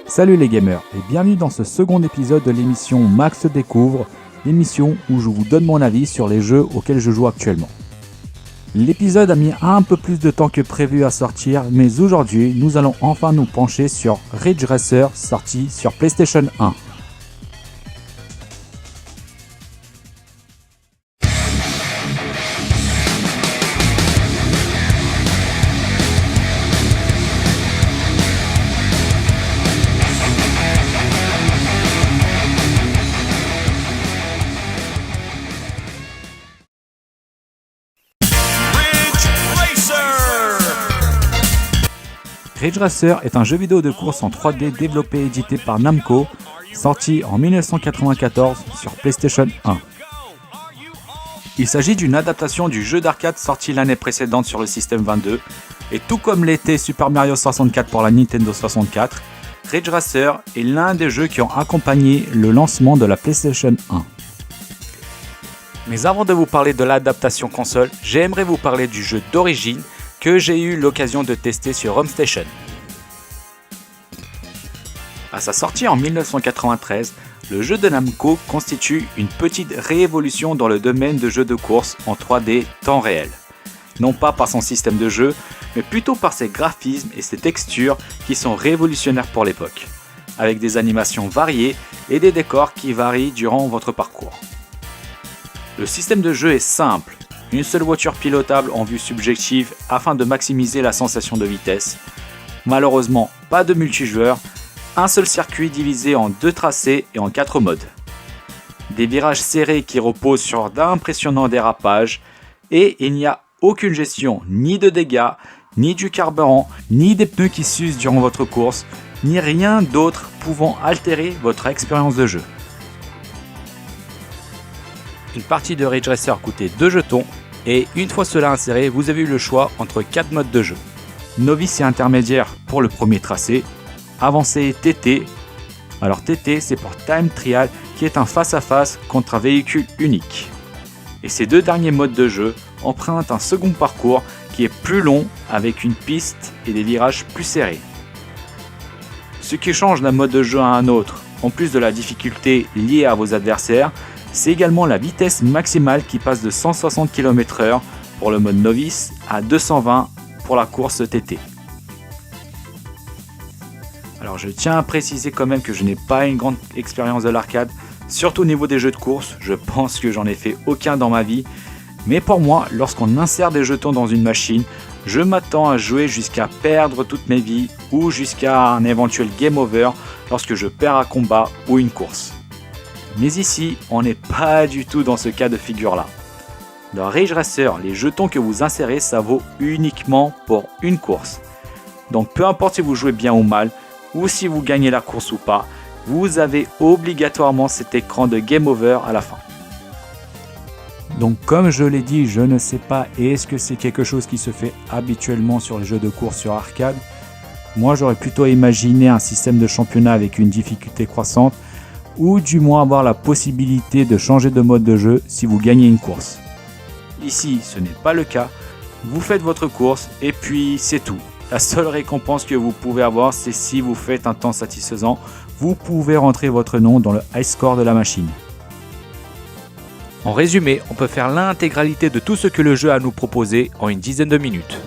Salut les gamers et bienvenue dans ce second épisode de l'émission Max Découvre, l'émission où je vous donne mon avis sur les jeux auxquels je joue actuellement. L'épisode a mis un peu plus de temps que prévu à sortir, mais aujourd'hui nous allons enfin nous pencher sur Ridge Racer sorti sur PlayStation 1. Ridge Racer est un jeu vidéo de course en 3D développé et édité par Namco, sorti en 1994 sur PlayStation 1. Il s'agit d'une adaptation du jeu d'arcade sorti l'année précédente sur le système 22, et tout comme l'était Super Mario 64 pour la Nintendo 64, Ridge Racer est l'un des jeux qui ont accompagné le lancement de la PlayStation 1. Mais avant de vous parler de l'adaptation console, j'aimerais vous parler du jeu d'origine que j'ai eu l'occasion de tester sur Home Station. À sa sortie en 1993, le jeu de Namco constitue une petite révolution dans le domaine de jeux de course en 3D temps réel. Non pas par son système de jeu, mais plutôt par ses graphismes et ses textures qui sont révolutionnaires pour l'époque, avec des animations variées et des décors qui varient durant votre parcours. Le système de jeu est simple. Une seule voiture pilotable en vue subjective afin de maximiser la sensation de vitesse. Malheureusement, pas de multijoueur, un seul circuit divisé en 2 tracés et en 4 modes. Des virages serrés qui reposent sur d'impressionnants dérapages et il n'y a aucune gestion ni de dégâts, ni du carburant, ni des pneus qui s'usent durant votre course, ni rien d'autre pouvant altérer votre expérience de jeu. Une partie de Ridge Racer coûtait 2 jetons et une fois cela inséré, vous avez eu le choix entre 4 modes de jeu. Novice et intermédiaire pour le premier tracé, avancé et TT. Alors TT c'est pour Time Trial qui est un face-à-face contre un véhicule unique. Et ces 2 derniers modes de jeu empruntent un second parcours qui est plus long avec une piste et des virages plus serrés. Ce qui change d'un mode de jeu à un autre, en plus de la difficulté liée à vos adversaires, c'est également la vitesse maximale qui passe de 160 km/h pour le mode novice à 220 pour la course TT. Alors je tiens à préciser quand même que je n'ai pas une grande expérience de l'arcade, surtout au niveau des jeux de course, je pense que j'en ai fait aucun dans ma vie, mais pour moi, lorsqu'on insère des jetons dans une machine, je m'attends à jouer jusqu'à perdre toutes mes vies ou jusqu'à un éventuel game over lorsque je perds un combat ou une course. Mais ici, on n'est pas du tout dans ce cas de figure-là. Dans Ridge Racer, les jetons que vous insérez, ça vaut uniquement pour une course. Donc peu importe si vous jouez bien ou mal, ou si vous gagnez la course ou pas, vous avez obligatoirement cet écran de Game Over à la fin. Donc comme je l'ai dit, je ne sais pas est-ce que c'est quelque chose qui se fait habituellement sur les jeux de course sur arcade. Moi j'aurais plutôt imaginé un système de championnat avec une difficulté croissante, ou du moins avoir la possibilité de changer de mode de jeu si vous gagnez une course. Ici, ce n'est pas le cas, vous faites votre course et puis c'est tout. La seule récompense que vous pouvez avoir, c'est si vous faites un temps satisfaisant, vous pouvez rentrer votre nom dans le high score de la machine. En résumé, on peut faire l'intégralité de tout ce que le jeu a à nous proposer en une dizaine de minutes.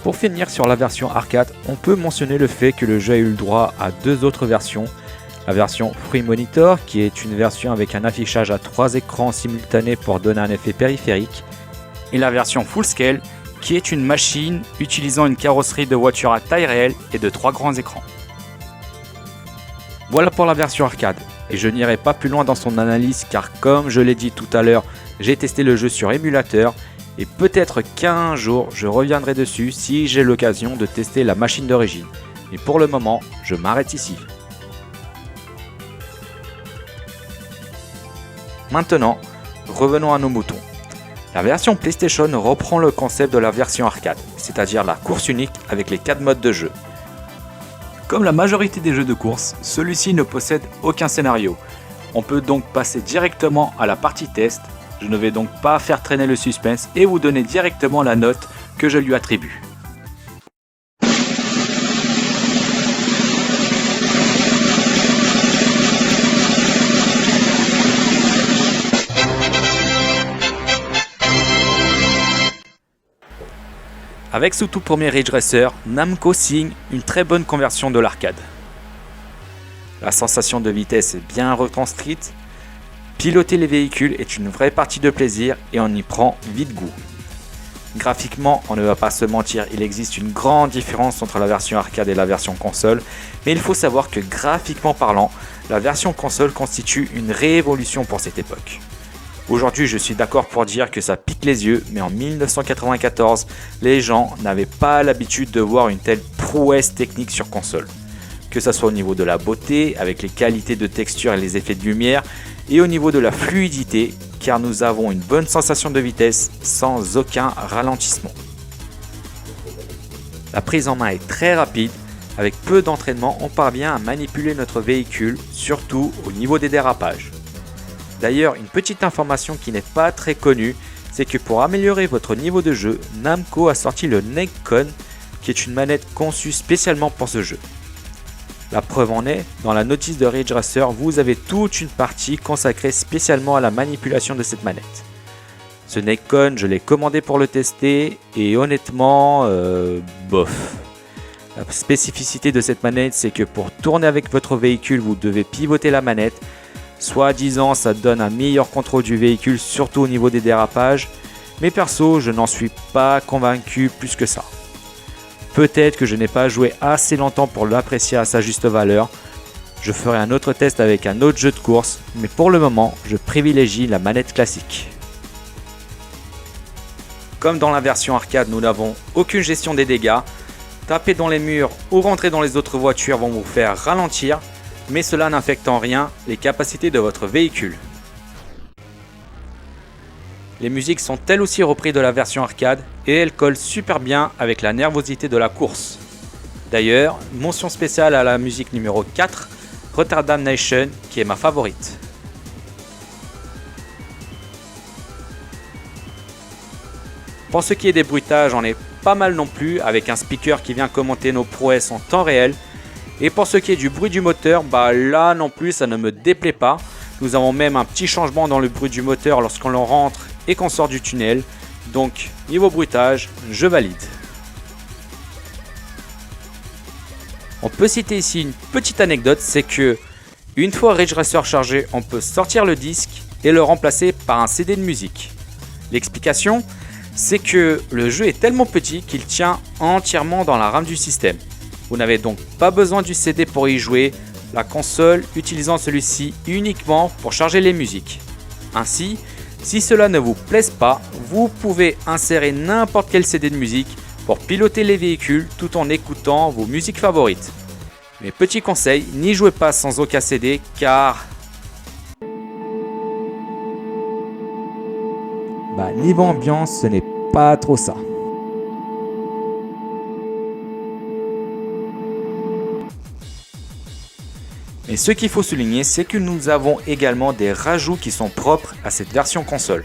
Pour finir sur la version arcade, on peut mentionner le fait que le jeu a eu le droit à 2 autres versions. La version Free Monitor, qui est une version avec un affichage à 3 écrans simultanés pour donner un effet périphérique. Et la version Full Scale, qui est une machine utilisant une carrosserie de voiture à taille réelle et de 3 grands écrans. Voilà pour la version arcade, et je n'irai pas plus loin dans son analyse car comme je l'ai dit tout à l'heure, j'ai testé le jeu sur émulateur, et peut-être qu'un jour je reviendrai dessus si j'ai l'occasion de tester la machine d'origine. Mais pour le moment, je m'arrête ici. Maintenant, revenons à nos moutons. La version PlayStation reprend le concept de la version arcade, c'est-à-dire la course unique avec les 4 modes de jeu. Comme la majorité des jeux de course, celui-ci ne possède aucun scénario. On peut donc passer directement à la partie test. Je ne vais donc pas faire traîner le suspense et vous donner directement la note que je lui attribue. Avec ce tout premier Ridge Racer, Namco signe une très bonne conversion de l'arcade. La sensation de vitesse est bien retranscrite, piloter les véhicules est une vraie partie de plaisir et on y prend vite goût. Graphiquement, on ne va pas se mentir, il existe une grande différence entre la version arcade et la version console, mais il faut savoir que graphiquement parlant, la version console constitue une révolution pour cette époque. Aujourd'hui, je suis d'accord pour dire que ça pique les yeux, mais en 1994, les gens n'avaient pas l'habitude de voir une telle prouesse technique sur console. Que ce soit au niveau de la beauté, avec les qualités de texture et les effets de lumière, et au niveau de la fluidité, car nous avons une bonne sensation de vitesse sans aucun ralentissement. La prise en main est très rapide, avec peu d'entraînement, on parvient à manipuler notre véhicule, surtout au niveau des dérapages. D'ailleurs, une petite information qui n'est pas très connue, c'est que pour améliorer votre niveau de jeu, Namco a sorti le Neck-Con, qui est une manette conçue spécialement pour ce jeu. La preuve en est, dans la notice de Ridge Racer, vous avez toute une partie consacrée spécialement à la manipulation de cette manette. Ce Neck-Con, je l'ai commandé pour le tester et honnêtement, bof. La spécificité de cette manette, c'est que pour tourner avec votre véhicule, vous devez pivoter la manette. Soi-disant, ça donne un meilleur contrôle du véhicule, surtout au niveau des dérapages. Mais perso, je n'en suis pas convaincu plus que ça. Peut-être que je n'ai pas joué assez longtemps pour l'apprécier à sa juste valeur. Je ferai un autre test avec un autre jeu de course, mais pour le moment, je privilégie la manette classique. Comme dans la version arcade, nous n'avons aucune gestion des dégâts. Taper dans les murs ou rentrer dans les autres voitures vont vous faire ralentir, mais cela n'affecte en rien les capacités de votre véhicule. Les musiques sont elles aussi reprises de la version arcade et elles collent super bien avec la nervosité de la course. D'ailleurs, mention spéciale à la musique numéro 4, Rotterdam Nation, qui est ma favorite. Pour ce qui est des bruitages, on est pas mal non plus, avec un speaker qui vient commenter nos prouesses en temps réel. Et pour ce qui est du bruit du moteur, là non plus ça ne me déplaît pas. Nous avons même un petit changement dans le bruit du moteur lorsqu'on le rentre et qu'on sort du tunnel. Donc niveau bruitage, je valide. On peut citer ici une petite anecdote, c'est que une fois Ridge Racer chargé, on peut sortir le disque et le remplacer par un CD de musique. L'explication, c'est que le jeu est tellement petit qu'il tient entièrement dans la RAM du système. Vous n'avez donc pas besoin du CD pour y jouer, la console utilisant celui-ci uniquement pour charger les musiques. Ainsi, si cela ne vous plaise pas, vous pouvez insérer n'importe quel CD de musique pour piloter les véhicules tout en écoutant vos musiques favorites. Mais petit conseil, n'y jouez pas sans aucun CD car niveau ambiance, ce n'est pas trop ça. Mais ce qu'il faut souligner, c'est que nous avons également des rajouts qui sont propres à cette version console.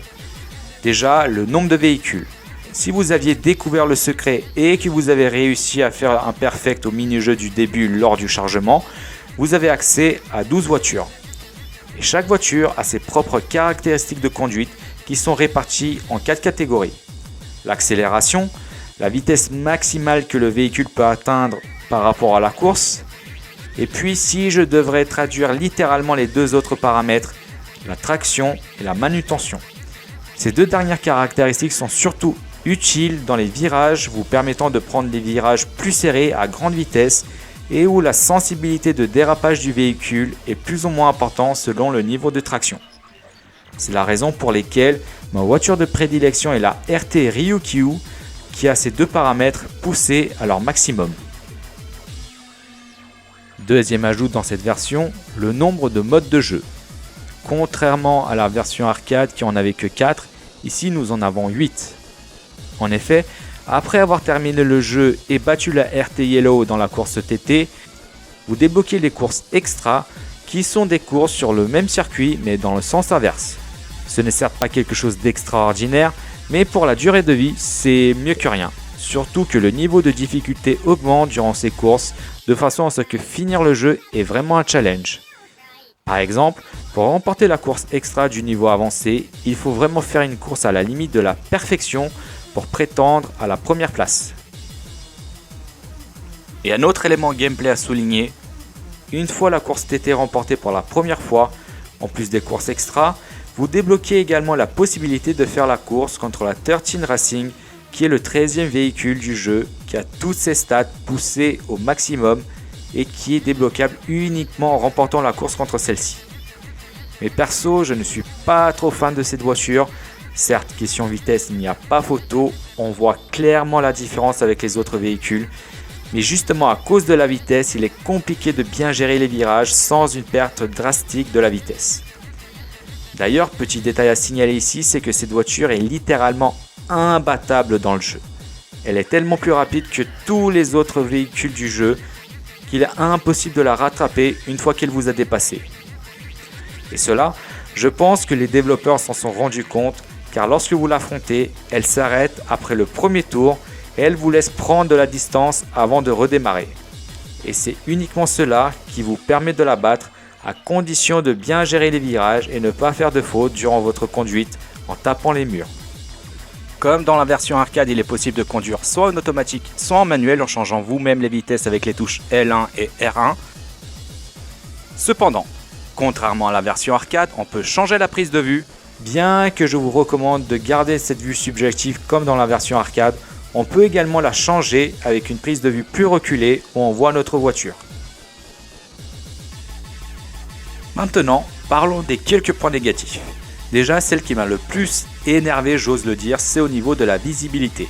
Déjà, le nombre de véhicules. Si vous aviez découvert le secret et que vous avez réussi à faire un perfect au mini-jeu du début lors du chargement, vous avez accès à 12 voitures. Et chaque voiture a ses propres caractéristiques de conduite qui sont réparties en 4 catégories. L'accélération, la vitesse maximale que le véhicule peut atteindre par rapport à la course. Et puis si je devrais traduire littéralement les deux autres paramètres, la traction et la manutention. Ces deux dernières caractéristiques sont surtout utiles dans les virages, vous permettant de prendre des virages plus serrés à grande vitesse et où la sensibilité de dérapage du véhicule est plus ou moins importante selon le niveau de traction. C'est la raison pour laquelle ma voiture de prédilection est la RT Ryukyu qui a ces deux paramètres poussés à leur maximum. Deuxième ajout dans cette version, le nombre de modes de jeu. Contrairement à la version arcade qui en avait que 4, ici nous en avons 8. En effet, après avoir terminé le jeu et battu la RT Yellow dans la course TT, vous débloquez les courses extra qui sont des courses sur le même circuit mais dans le sens inverse. Ce n'est certes pas quelque chose d'extraordinaire, mais pour la durée de vie, c'est mieux que rien. Surtout que le niveau de difficulté augmente durant ces courses, de façon à ce que finir le jeu est vraiment un challenge. Par exemple, pour remporter la course extra du niveau avancé, il faut vraiment faire une course à la limite de la perfection pour prétendre à la première place. Et un autre élément gameplay à souligner, une fois la course TT remportée pour la première fois, en plus des courses extra, vous débloquez également la possibilité de faire la course contre la 13 Racing, qui est le 13e véhicule du jeu, qui a toutes ses stats poussées au maximum et qui est débloquable uniquement en remportant la course contre celle-ci. Mais perso, je ne suis pas trop fan de cette voiture. Certes, question vitesse, il n'y a pas photo, on voit clairement la différence avec les autres véhicules. Mais justement à cause de la vitesse, il est compliqué de bien gérer les virages sans une perte drastique de la vitesse. D'ailleurs, petit détail à signaler ici, c'est que cette voiture est littéralement imbattable dans le jeu. Elle est tellement plus rapide que tous les autres véhicules du jeu qu'il est impossible de la rattraper une fois qu'elle vous a dépassé. Et cela, je pense que les développeurs s'en sont rendus compte, car lorsque vous l'affrontez, elle s'arrête après le premier tour et elle vous laisse prendre de la distance avant de redémarrer. Et c'est uniquement cela qui vous permet de la battre, à condition de bien gérer les virages et ne pas faire de fautes durant votre conduite en tapant les murs. Comme dans la version arcade, il est possible de conduire soit en automatique, soit en manuel en changeant vous-même les vitesses avec les touches L1 et R1. Cependant, contrairement à la version arcade, on peut changer la prise de vue. Bien que je vous recommande de garder cette vue subjective comme dans la version arcade, on peut également la changer avec une prise de vue plus reculée où on voit notre voiture. Maintenant, parlons des quelques points négatifs. Déjà, celle qui m'a le plus énervé, j'ose le dire, c'est au niveau de la visibilité.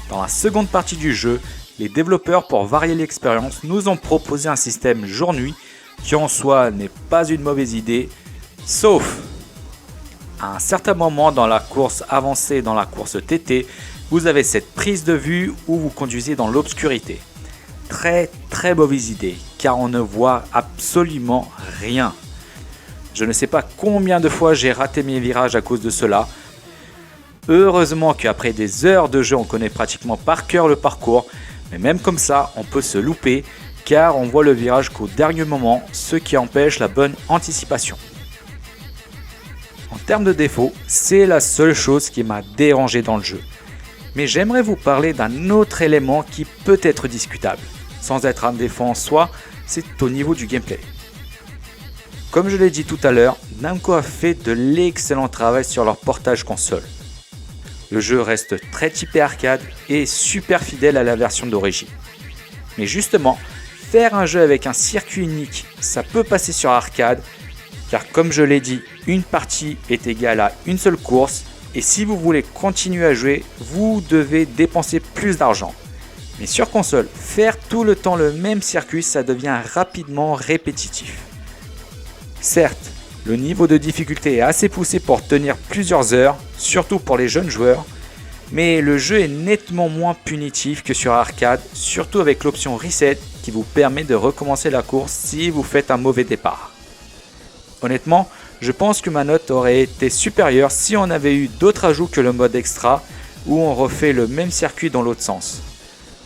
Dans la seconde partie du jeu, les développeurs, pour varier l'expérience, nous ont proposé un système jour-nuit qui en soi n'est pas une mauvaise idée, sauf à un certain moment dans la course avancée, dans la course TT, vous avez cette prise de vue où vous conduisez dans l'obscurité. Très mauvaise idée, car on ne voit absolument rien. Je ne sais pas combien de fois j'ai raté mes virages à cause de cela. Heureusement qu'après des heures de jeu, on connaît pratiquement par cœur le parcours, mais même comme ça, on peut se louper, car on voit le virage qu'au dernier moment, ce qui empêche la bonne anticipation. En termes de défauts, c'est la seule chose qui m'a dérangé dans le jeu. Mais j'aimerais vous parler d'un autre élément qui peut être discutable. Sans être un défaut en soi, c'est au niveau du gameplay. Comme je l'ai dit tout à l'heure, Namco a fait de l'excellent travail sur leur portage console. Le jeu reste très typé arcade et super fidèle à la version d'origine. Mais justement, faire un jeu avec un circuit unique, ça peut passer sur arcade, car comme je l'ai dit, une partie est égale à une seule course, et si vous voulez continuer à jouer, vous devez dépenser plus d'argent. Mais sur console, faire tout le temps le même circuit, ça devient rapidement répétitif. Certes, le niveau de difficulté est assez poussé pour tenir plusieurs heures, surtout pour les jeunes joueurs, mais le jeu est nettement moins punitif que sur arcade, surtout avec l'option Reset qui vous permet de recommencer la course si vous faites un mauvais départ. Honnêtement, je pense que ma note aurait été supérieure si on avait eu d'autres ajouts que le mode extra où on refait le même circuit dans l'autre sens.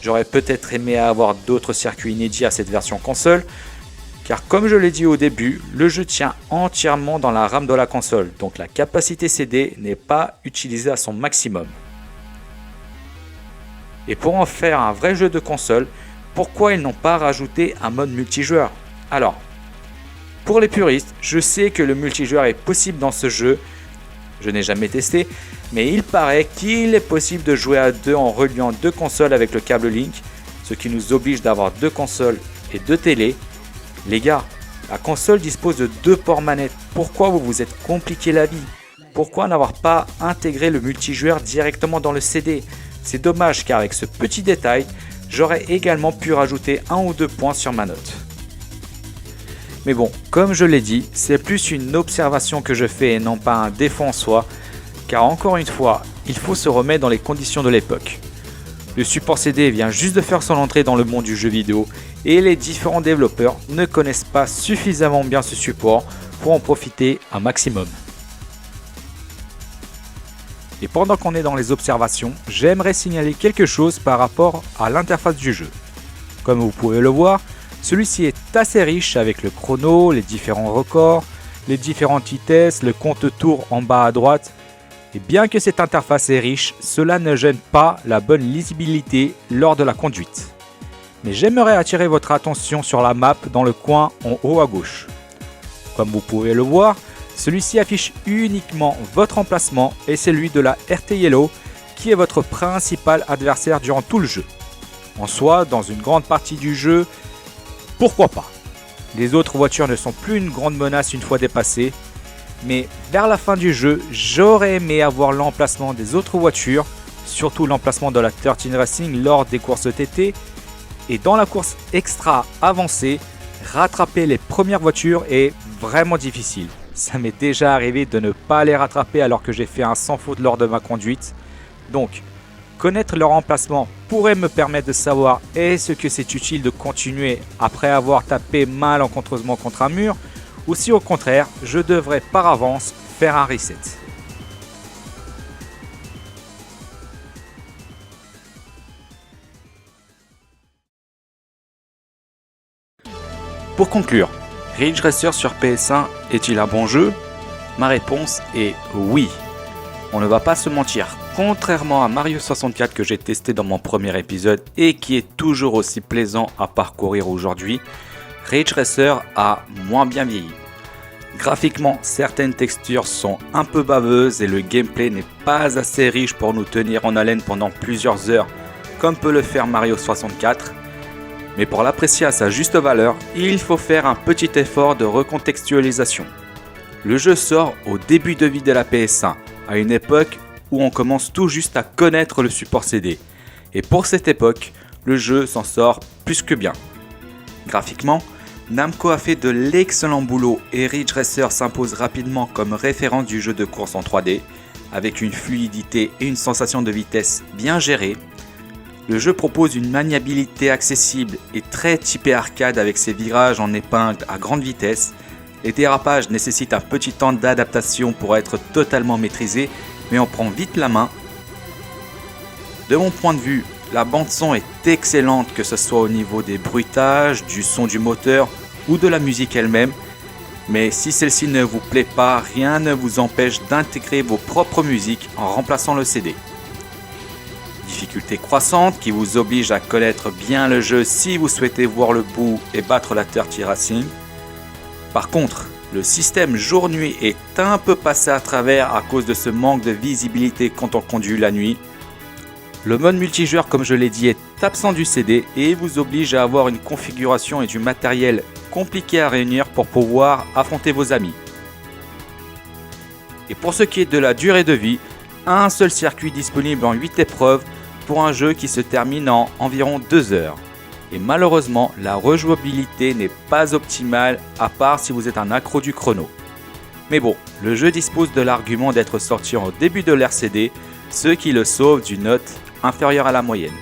J'aurais peut-être aimé avoir d'autres circuits inédits à cette version console, car comme je l'ai dit au début, le jeu tient entièrement dans la RAM de la console, donc la capacité CD n'est pas utilisée à son maximum. Et pour en faire un vrai jeu de console, pourquoi ils n'ont pas rajouté un mode multijoueur? Alors, pour les puristes, je sais que le multijoueur est possible dans ce jeu, je n'ai jamais testé, mais il paraît qu'il est possible de jouer à deux en reliant deux consoles avec le câble Link, ce qui nous oblige d'avoir deux consoles et deux télés. Les gars, la console dispose de deux ports manettes, pourquoi vous vous êtes compliqué la vie? Pourquoi n'avoir pas intégré le multijoueur directement dans le CD? C'est dommage car avec ce petit détail, j'aurais également pu rajouter 1 ou 2 points sur ma note. Mais bon, comme je l'ai dit, c'est plus une observation que je fais et non pas un défaut en soi, car encore une fois, il faut se remettre dans les conditions de l'époque. Le support CD vient juste de faire son entrée dans le monde du jeu vidéo et les différents développeurs ne connaissent pas suffisamment bien ce support pour en profiter un maximum. Et pendant qu'on est dans les observations, j'aimerais signaler quelque chose par rapport à l'interface du jeu. Comme vous pouvez le voir, celui-ci est assez riche avec le chrono, les différents records, les différentes vitesses, le compte-tours en bas à droite. Et bien que cette interface est riche, cela ne gêne pas la bonne lisibilité lors de la conduite. mais j'aimerais attirer votre attention sur la map dans le coin en haut à gauche. Comme vous pouvez le voir, celui-ci affiche uniquement votre emplacement et celui de la RT Yellow qui est votre principal adversaire durant tout le jeu. En soi, dans une grande partie du jeu, pourquoi pas? Les autres voitures ne sont plus une grande menace une fois dépassées, mais vers la fin du jeu, j'aurais aimé avoir l'emplacement des autres voitures, surtout l'emplacement de la 13 Racing lors des courses TT, et dans la course extra avancée, rattraper les premières voitures est vraiment difficile. Ça m'est déjà arrivé de ne pas les rattraper alors que j'ai fait un sans faute lors de ma conduite. Donc, connaître leur emplacement pourrait me permettre de savoir est-ce que c'est utile de continuer après avoir tapé malencontreusement contre un mur, ou si au contraire, je devrais par avance faire un reset. Pour conclure, Ridge Racer sur PS1 est-il un bon jeu? Ma réponse est oui. On ne va pas se mentir, contrairement à Mario 64 que j'ai testé dans mon premier épisode et qui est toujours aussi plaisant à parcourir aujourd'hui, Ridge Racer a moins bien vieilli. Graphiquement, certaines textures sont un peu baveuses et le gameplay n'est pas assez riche pour nous tenir en haleine pendant plusieurs heures comme peut le faire Mario 64. Mais pour l'apprécier à sa juste valeur, il faut faire un petit effort de recontextualisation. Le jeu sort au début de vie de la PS1, à une époque où on commence tout juste à connaître le support CD. Et pour cette époque, le jeu s'en sort plus que bien. Graphiquement, Namco a fait de l'excellent boulot et Ridge Racer s'impose rapidement comme référence du jeu de course en 3D, avec une fluidité et une sensation de vitesse bien gérée. Le jeu propose une maniabilité accessible et très typée arcade avec ses virages en épingle à grande vitesse. Les dérapages nécessitent un petit temps d'adaptation pour être totalement maîtrisé, mais on prend vite la main. De mon point de vue, la bande son est excellente, que ce soit au niveau des bruitages, du son du moteur ou de la musique elle-même. Mais si celle-ci ne vous plaît pas, rien ne vous empêche d'intégrer vos propres musiques en remplaçant le CD. Difficulté croissante qui vous oblige à connaître bien le jeu si vous souhaitez voir le bout et battre la 13 Racing. Par contre, le système jour-nuit est un peu passé à travers à cause de ce manque de visibilité quand on conduit la nuit. Le mode multijoueur, comme je l'ai dit, est absent du CD et vous oblige à avoir une configuration et du matériel compliqué à réunir pour pouvoir affronter vos amis. Et pour ce qui est de la durée de vie, un seul circuit disponible en 8 épreuves pour un jeu qui se termine en environ 2 heures. Et malheureusement, la rejouabilité n'est pas optimale à part si vous êtes un accro du chrono. Mais bon, le jeu dispose de l'argument d'être sorti au début de l'ère CD, ce qui le sauve d'une note inférieure à la moyenne.